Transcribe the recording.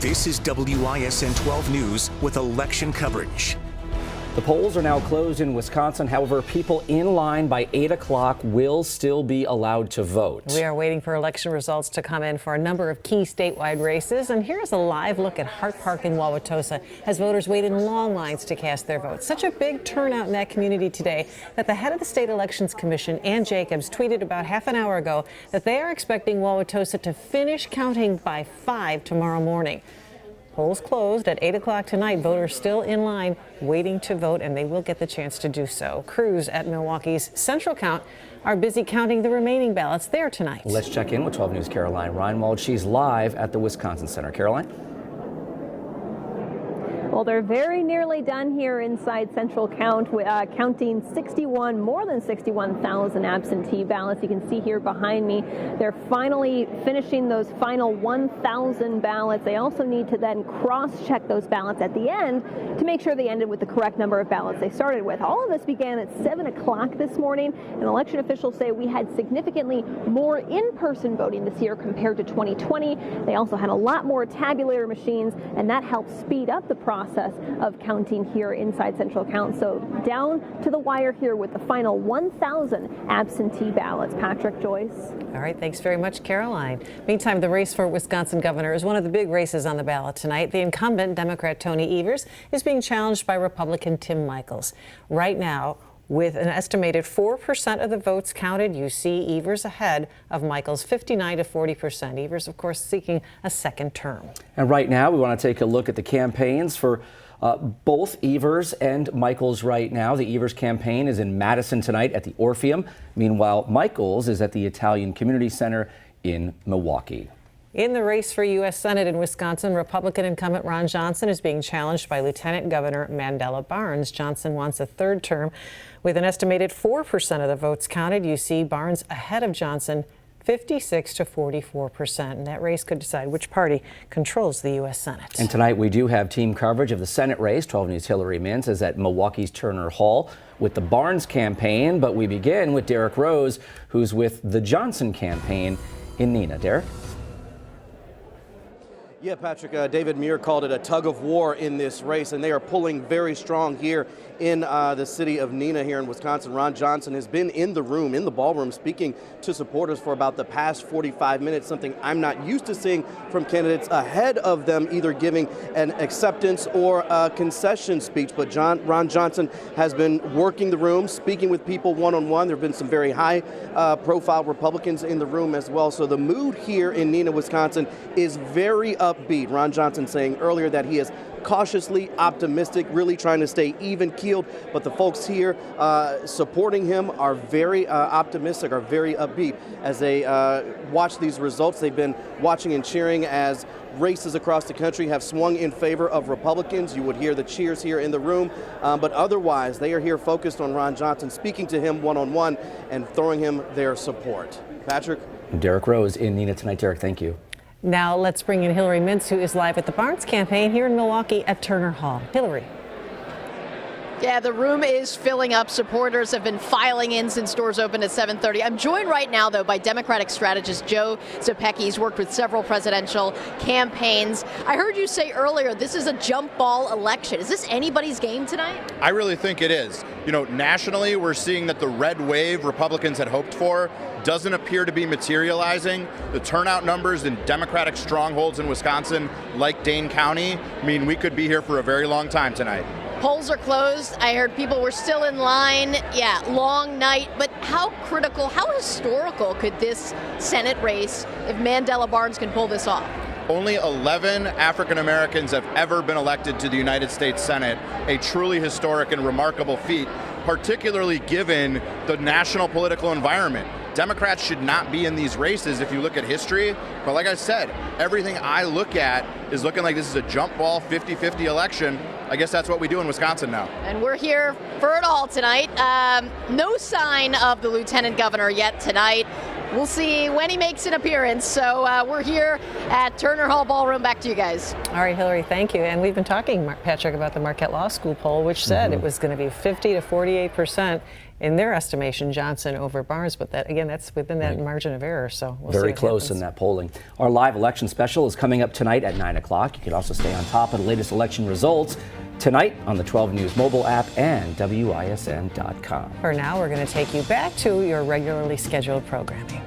This is WISN 12 News with election coverage. The polls are now closed in Wisconsin. However, people in line by 8 o'clock will still be allowed to vote. We are waiting for election results to come in for a number of key statewide races. And here's a live look at Hart Park in Wauwatosa as voters wait in long lines to cast their votes. Such a big turnout in that community today that the head of the State Elections Commission, Ann Jacobs, tweeted about half an hour ago that they are expecting Wauwatosa to finish counting by 5 tomorrow morning. Polls closed at 8 o'clock tonight. Voters still in line waiting to vote, and they will get the chance to do so. Crews at Milwaukee's Central Count are busy counting the remaining ballots there tonight. Let's check in with 12 News' Caroline Reinwald. She's live at the Wisconsin Center. Caroline? Well, they're very nearly done here inside Central Count, counting more than 61,000 absentee ballots. You can see here behind me, they're finally finishing those final 1,000 ballots. They also need to then cross-check those ballots at the end to make sure they ended with the correct number of ballots they started with. All of this began at 7 o'clock this morning, and election officials say we had significantly more in-person voting this year compared to 2020. They also had a lot more tabulator machines, and that helped speed up the process of counting here inside Central Count. So down to the wire here with the final 1,000 absentee ballots. Patrick, Joyce. All right, thanks very much, Caroline. Meantime, the race for Wisconsin governor is one of the big races on the ballot tonight. The incumbent, Democrat Tony Evers, is being challenged by Republican Tim Michels. Right now, with an estimated 4% of the votes counted, you see Evers ahead of Michels, 59 to 40%. Evers, of course, seeking a second term. And right now, we want to take a look at the campaigns for both Evers and Michels right now. The Evers campaign is in Madison tonight at the Orpheum. Meanwhile, Michels is at the Italian Community Center in Milwaukee. In the race for U.S. Senate in Wisconsin, Republican incumbent Ron Johnson is being challenged by Lieutenant Governor Mandela Barnes. Johnson wants a third term. With an estimated 4% of the votes counted, you see Barnes ahead of Johnson, 56 to 44%. And that race could decide which party controls the U.S. Senate. And tonight we do have team coverage of the Senate race. 12 News' Hillary Mintz is at Milwaukee's Turner Hall with the Barnes campaign. But we begin with Derek Rose, who's with the Johnson campaign in Neenah. Derek? Yeah, Patrick, David Muir called it a tug of war in this race, and they are pulling very strong here in the city of Neenah here in Wisconsin. Ron Johnson has been in the room, in the ballroom, speaking to supporters for about the past 45 minutes, something I'm not used to seeing from candidates ahead of them either giving an acceptance or a concession speech. But Ron Johnson has been working the room, speaking with people one-on-one. There have been some very high-profile Republicans in the room as well. So the mood here in Neenah, Wisconsin is very upbeat. Ron Johnson saying earlier that he is cautiously optimistic, really trying to stay even-keeled, but the folks here supporting him are very optimistic, are very upbeat as they watch these results. They've been watching and cheering as races across the country have swung in favor of Republicans. You would hear the cheers here in the room, but otherwise they are here focused on Ron Johnson, speaking to him one-on-one and throwing him their support. Patrick? Derek Rose in Neenah tonight. Derek, thank you. Now let's bring in Hillary Mintz, who is live at the Barnes campaign here in Milwaukee at Turner Hall. Hillary. Yeah, the room is filling up. Supporters have been filing in since doors opened at 7:30. I'm joined right now, though, by Democratic strategist Joe Zepecki. He's worked with several presidential campaigns. I heard you say earlier this is a jump ball election. Is this anybody's game tonight? I really think it is. You know, nationally, we're seeing that the red wave Republicans had hoped for doesn't appear to be materializing. The turnout numbers in Democratic strongholds in Wisconsin, like Dane County, mean we could be here for a very long time tonight. Polls are closed. I heard people were still in line. Yeah, long night. But how critical, how historical could this Senate race if Mandela Barnes can pull this off? Only 11 African Americans have ever been elected to the United States Senate, a truly historic and remarkable feat, particularly given the national political environment. Democrats should not be in these races if you look at history. But like I said, everything I look at is looking like this is a jump ball 50-50 election. I guess that's what we do in Wisconsin now. And we're here for it all tonight. No sign of the lieutenant governor yet tonight. We'll see when he makes an appearance. So we're here at Turner Hall Ballroom. Back to you guys. All right, Hillary, thank you. And we've been talking, Patrick, about the Marquette Law School poll, which said it was going to be 50 to 48% in their estimation, Johnson over Barnes. But that, again, that's within that margin of error. So we'll see Very what close happens. in that polling. Our live election special is coming up tonight at 9 o'clock. You can also stay on top of the latest election results tonight on the 12 News mobile app and WISN.com. For now, we're going to take you back to your regularly scheduled programming.